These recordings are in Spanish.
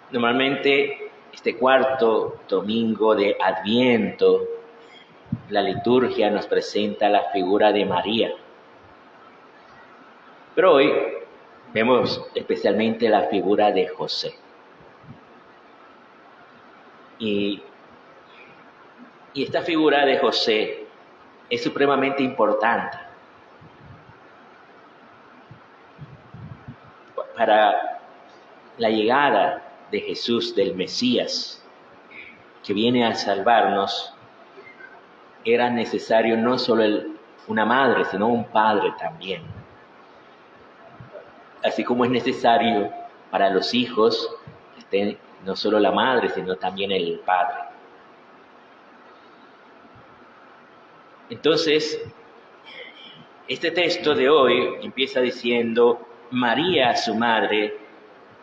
Normalmente, este cuarto domingo de Adviento, la liturgia nos presenta la figura de María. Pero hoy vemos especialmente la figura de José. Y esta figura de José es supremamente importante para la llegada de Jesús, del Mesías, que viene a salvarnos. Era necesario no solo una madre, sino un padre también. Así como es necesario para los hijos que estén no solo la madre, sino también el padre. Entonces, este texto de hoy empieza diciendo: María, su madre,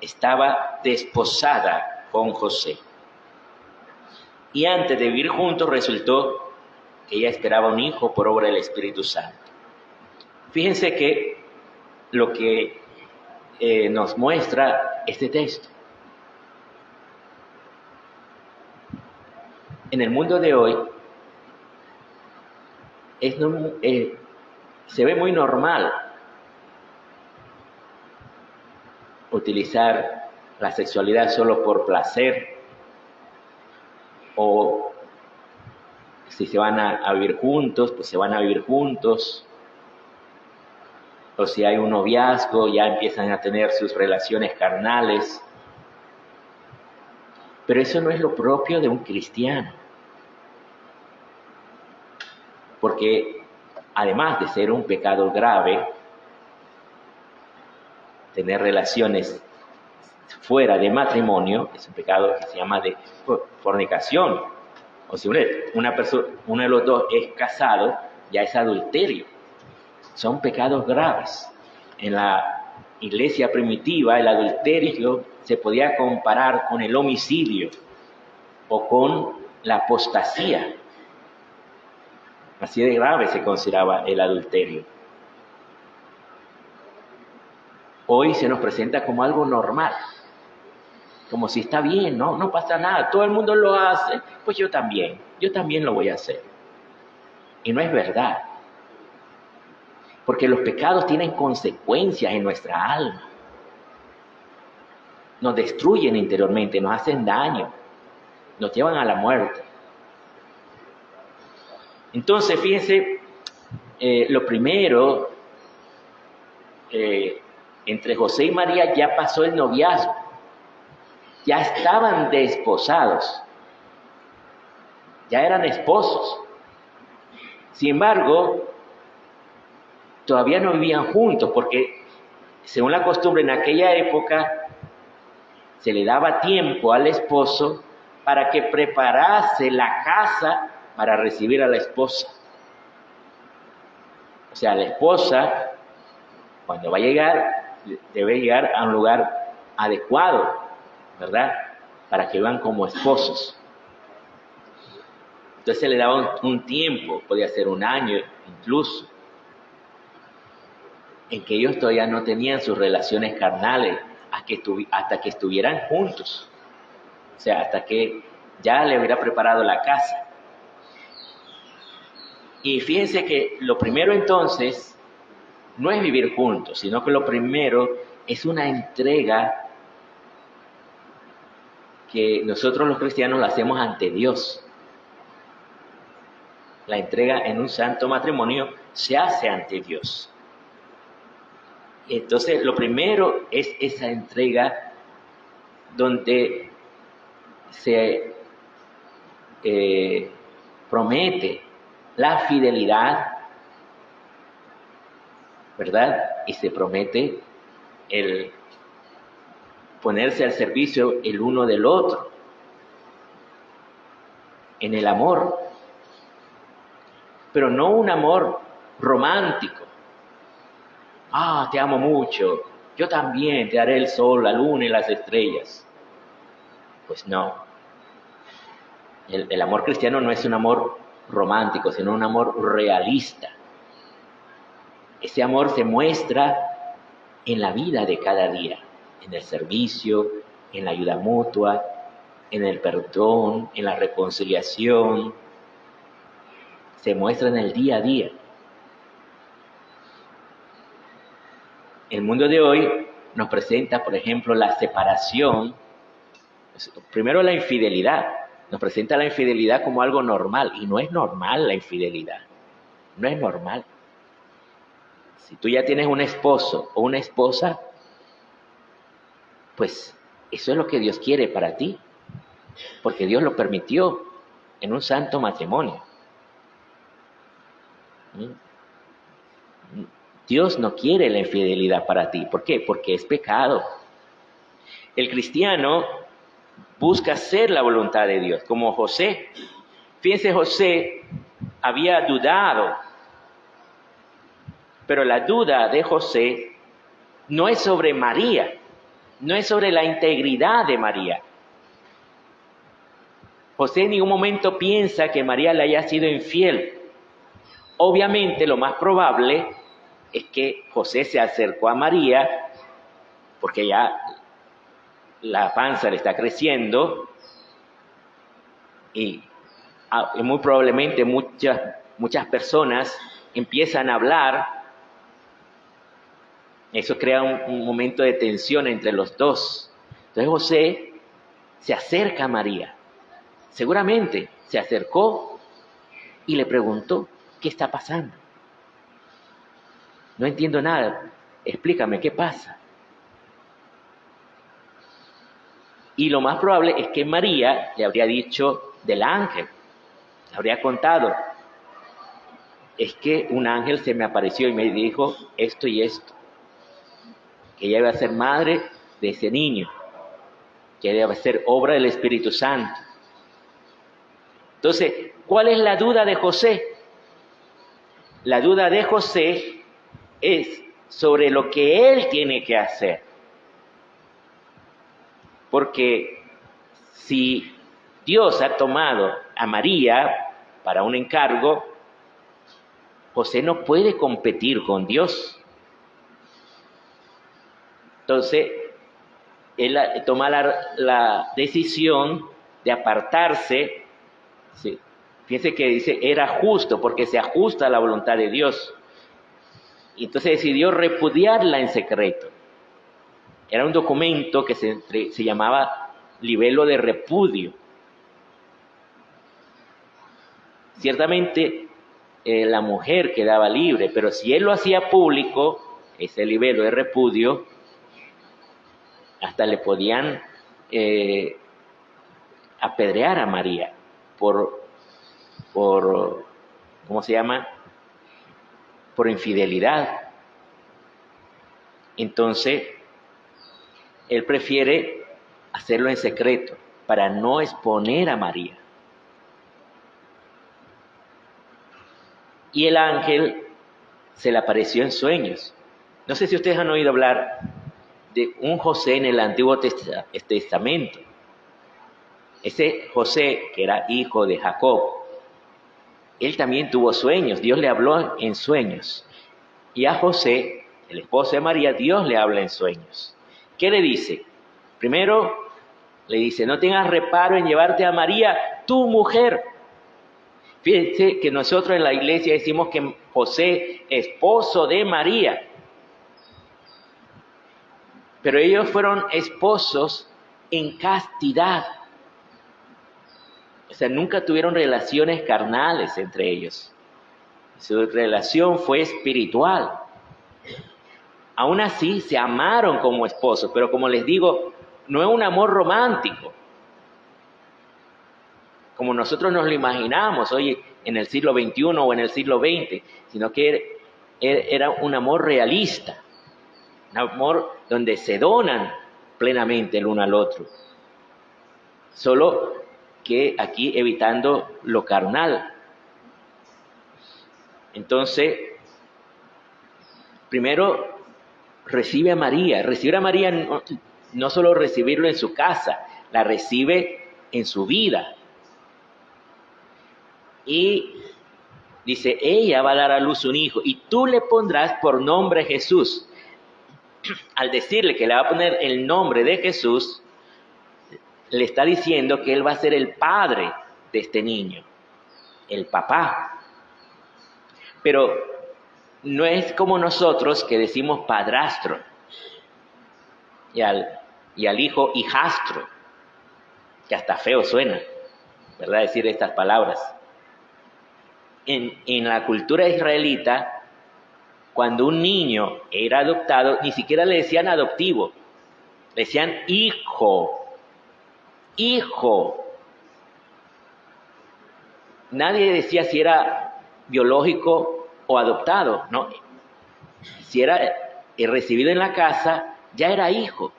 estaba desposada con José. Y antes de vivir juntos resultó que ella esperaba un hijo por obra del Espíritu Santo. Fíjense que lo que nos muestra este texto. En el mundo de hoy se ve muy normal utilizar la sexualidad solo por placer, o si se van a vivir juntos, pues se van a vivir juntos, o si hay un noviazgo, ya empiezan a tener sus relaciones carnales. Pero eso no es lo propio de un cristiano, porque además de ser un pecado grave, tener relaciones fuera de matrimonio es un pecado que se llama de fornicación. O si uno de los dos es casado, ya es adulterio. Son pecados graves. En la iglesia primitiva, el adulterio se podía comparar con el homicidio o con la apostasía. Así de grave se consideraba el adulterio. Hoy se nos presenta como algo normal, como si está bien, no pasa nada, todo el mundo lo hace, pues yo también lo voy a hacer. Y no es verdad, porque los pecados tienen consecuencias en nuestra alma, nos destruyen interiormente, nos hacen daño, nos llevan a la muerte. Entonces, fíjense, lo primero, entre José y María ya pasó el noviazgo, ya estaban desposados, ya eran esposos. Sin embargo, todavía no vivían juntos, porque según la costumbre en aquella época se le daba tiempo al esposo para que preparase la casa para recibir a la esposa. O sea, la esposa, cuando va a llegar, debe llegar a un lugar adecuado, ¿verdad? Para que vivan como esposos. Entonces se le daba un tiempo, podía ser un año incluso, en que ellos todavía no tenían sus relaciones carnales hasta que estuvieran juntos. O sea, hasta que ya le hubiera preparado la casa. Y fíjense que lo primero entonces no es vivir juntos, sino que lo primero es una entrega que nosotros los cristianos la hacemos ante Dios. La entrega en un santo matrimonio se hace ante Dios. Entonces, lo primero es esa entrega donde se promete la fidelidad, ¿verdad? Y se promete el ponerse al servicio el uno del otro en el amor, pero no un amor romántico. Te amo mucho, yo también te daré el sol, la luna y las estrellas. Pues no. El amor cristiano no es un amor romántico, sino un amor realista. Ese amor se muestra en la vida de cada día, en el servicio, en la ayuda mutua, en el perdón, en la reconciliación. Se muestra en el día a día. El mundo de hoy nos presenta, por ejemplo, la separación. Primero la infidelidad. Nos presenta la infidelidad como algo normal. Y no es normal la infidelidad. No es normal. Si tú ya tienes un esposo o una esposa, pues eso es lo que Dios quiere para ti. Porque Dios lo permitió en un santo matrimonio. Dios no quiere la infidelidad para ti. ¿Por qué? Porque es pecado. El cristiano busca hacer la voluntad de Dios, como José. Fíjense, José había dudado, pero la duda de José no es sobre María, no es sobre la integridad de María. José en ningún momento piensa que María le haya sido infiel. Obviamente, lo más probable es que José se acercó a María, porque ya la panza le está creciendo, y muy probablemente muchas personas empiezan a hablar. Eso crea un momento de tensión entre los dos. Entonces José se acerca a María. Seguramente se acercó y le preguntó, ¿qué está pasando? No entiendo nada, explícame, ¿qué pasa? Y lo más probable es que María le habría dicho del ángel, le habría contado, es que un ángel se me apareció y me dijo esto y esto, que ella iba a ser madre de ese niño, que ella iba a ser obra del Espíritu Santo. Entonces, ¿cuál es la duda de José? La duda de José es sobre lo que él tiene que hacer. Porque si Dios ha tomado a María para un encargo, José no puede competir con Dios. Entonces, él toma la decisión de apartarse. Sí. Fíjense que dice, era justo, porque se ajusta a la voluntad de Dios. Y entonces decidió repudiarla en secreto. Era un documento que se llamaba libelo de repudio. Ciertamente, la mujer quedaba libre, pero si él lo hacía público, ese libelo de repudio, hasta le podían apedrear a María por ¿cómo se llama? Por infidelidad. Entonces, él prefiere hacerlo en secreto para no exponer a María. Y el ángel se le apareció en sueños. No sé si ustedes han oído hablar de un José en el Antiguo Testamento. Ese José, que era hijo de Jacob, él también tuvo sueños. Dios le habló en sueños. Y a José, el esposo de María, Dios le habla en sueños. ¿Qué le dice? Primero, le dice, no tengas reparo en llevarte a María, tu mujer. Fíjense que nosotros en la iglesia decimos que José, esposo de María. Pero ellos fueron esposos en castidad. O sea, nunca tuvieron relaciones carnales entre ellos. Su relación fue espiritual. Aún así, se amaron como esposos, pero como les digo, no es un amor romántico, como nosotros nos lo imaginamos hoy en el siglo XXI o en el siglo XX, sino que era un amor realista, un amor donde se donan plenamente el uno al otro. Solo que aquí evitando lo carnal. Entonces, primero recibe a María. Recibir a María no solo recibirlo en su casa, la recibe en su vida. Y dice, ella va a dar a luz un hijo y tú le pondrás por nombre Jesús. Al decirle que le va a poner el nombre de Jesús, le está diciendo que él va a ser el padre de este niño, el papá. Pero no es como nosotros que decimos padrastro y al hijo hijastro, que hasta feo suena, ¿verdad? Decir estas palabras. En la cultura israelita, cuando un niño era adoptado, ni siquiera le decían adoptivo, le decían hijo, hijo. Nadie decía si era biológico o adoptado, ¿no? Si era recibido en la casa, ya era hijo.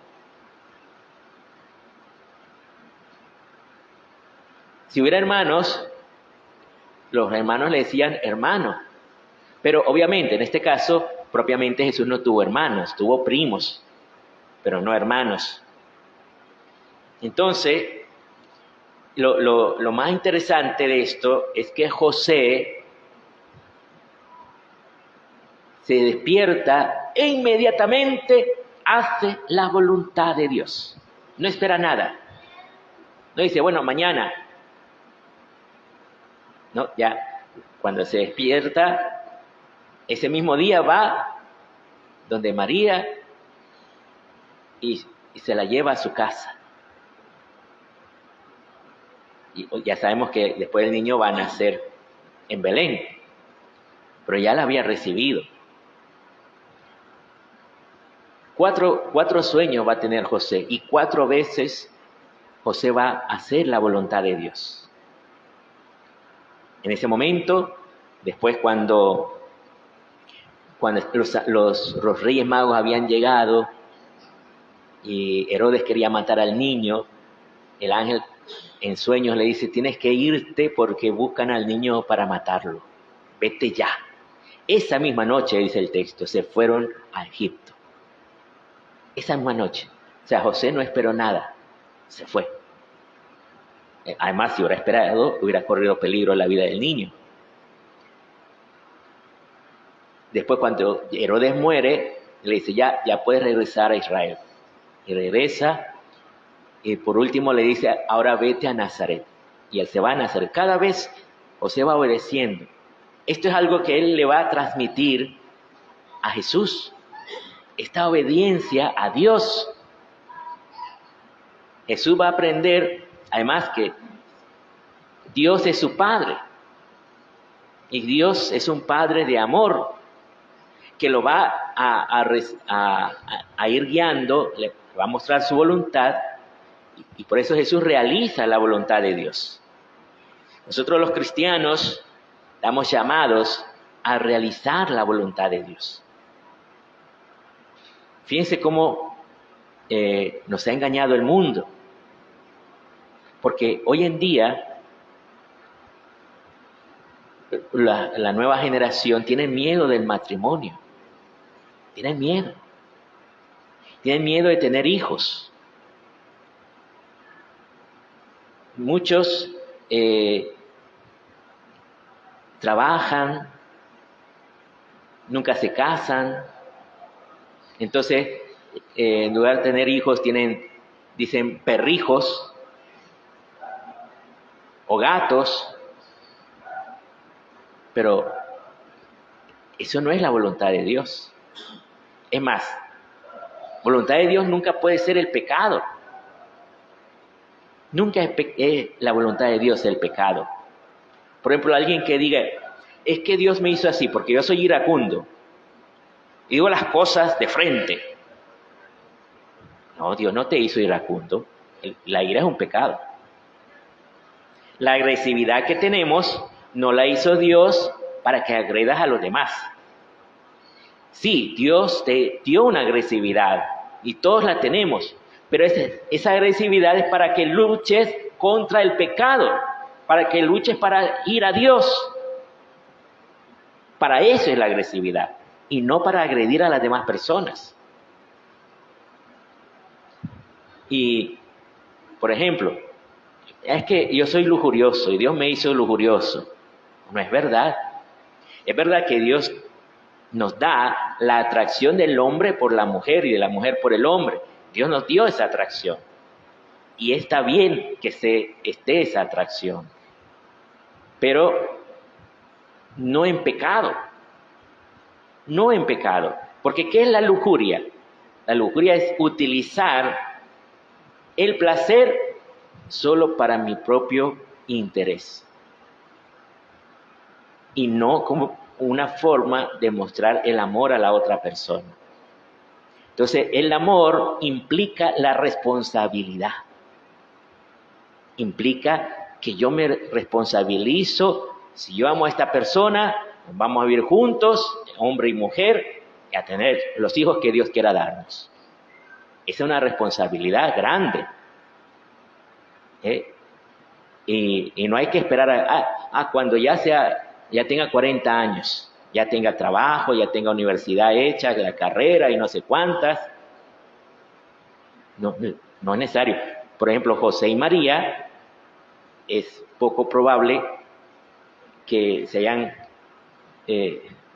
Si hubiera hermanos, los hermanos le decían hermano. Pero obviamente, en este caso, propiamente Jesús no tuvo hermanos, tuvo primos, pero no hermanos. Entonces, lo más interesante de esto es que José se despierta e inmediatamente hace la voluntad de Dios. No espera nada. No dice, bueno, mañana. No, ya, cuando se despierta, ese mismo día va donde María y se la lleva a su casa. Y ya sabemos que después el niño va a nacer en Belén, pero ya la había recibido. Cuatro sueños va a tener José y 4 veces José va a hacer la voluntad de Dios. En ese momento, después cuando los reyes magos habían llegado y Herodes quería matar al niño, el ángel en sueños le dice, tienes que irte porque buscan al niño para matarlo. Vete ya. Esa misma noche, dice el texto, se fueron a Egipto. Esa misma noche. O sea, José no esperó nada. Se fue. Además, si hubiera esperado, hubiera corrido peligro la vida del niño. Después, cuando Herodes muere, le dice, ya puedes regresar a Israel. Y regresa. Y por último le dice, ahora vete a Nazaret. Y él se va a Nazaret. Cada vez José va obedeciendo. Esto es algo que él le va a transmitir a Jesús. Esta obediencia a Dios. Jesús va a aprender, además, que Dios es su Padre. Y Dios es un Padre de amor, que lo va a ir guiando, le va a mostrar su voluntad, y por eso Jesús realiza la voluntad de Dios. Nosotros los cristianos estamos llamados a realizar la voluntad de Dios. Fíjense cómo nos ha engañado el mundo. Porque hoy en día la nueva generación tiene miedo del matrimonio. Tienen miedo. Tienen miedo de tener hijos. Muchos trabajan, nunca se casan. Entonces, en lugar de tener hijos, dicen perrijos o gatos. Pero eso no es la voluntad de Dios. Es más, voluntad de Dios nunca puede ser el pecado. Nunca es la voluntad de Dios el pecado. Por ejemplo, alguien que diga, es que Dios me hizo así porque yo soy iracundo. Y digo las cosas de frente. No, Dios no te hizo iracundo. La ira es un pecado. La agresividad que tenemos no la hizo Dios para que agredas a los demás. Sí, Dios te dio una agresividad y todos la tenemos, pero esa agresividad es para que luches contra el pecado, para que luches para ir a Dios. Para eso es la agresividad y no para agredir a las demás personas. Y, por ejemplo, es que yo soy lujurioso y Dios me hizo lujurioso. No es verdad. Es verdad que Dios nos da la atracción del hombre por la mujer y de la mujer por el hombre. Dios nos dio esa atracción. Y está bien que esté esa atracción, pero no en pecado. No en pecado. Porque ¿qué es la lujuria? La lujuria es utilizar el placer solo para mi propio interés. Y no como una forma de mostrar el amor a la otra persona. Entonces, el amor implica la responsabilidad. Implica que yo me responsabilizo. Si yo amo a esta persona, vamos a vivir juntos, hombre y mujer, y a tener los hijos que Dios quiera darnos. Esa es una responsabilidad grande. Y no hay que esperar a cuando ya tenga 40 años, ya tenga trabajo, ya tenga universidad hecha, la carrera y no sé cuántas. No es necesario. Por ejemplo, José y María, es poco probable que se hayan...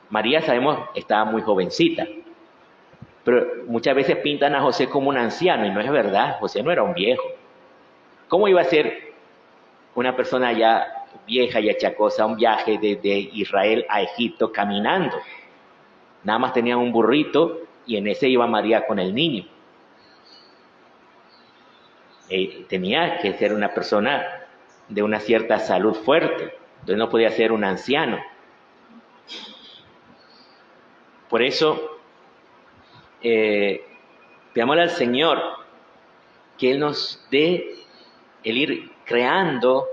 María, sabemos, estaba muy jovencita, pero muchas veces pintan a José como un anciano, y no es verdad. José no era un viejo. ¿Cómo iba a ser una persona ya vieja y achacosa un viaje desde Israel a Egipto caminando? Nada más tenía un burrito y en ese iba María con el niño. Tenía que ser una persona de una cierta salud fuerte, entonces no podía ser un anciano. Por eso, pidámosle al Señor que Él nos dé el ir creando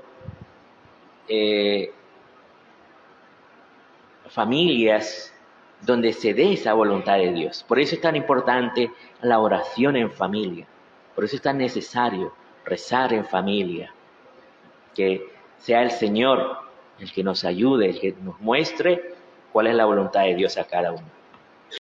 familias donde se dé esa voluntad de Dios. Por eso es tan importante la oración en familia. Por eso es tan necesario rezar en familia. Que sea el Señor el que nos ayude, el que nos muestre cuál es la voluntad de Dios a cada uno.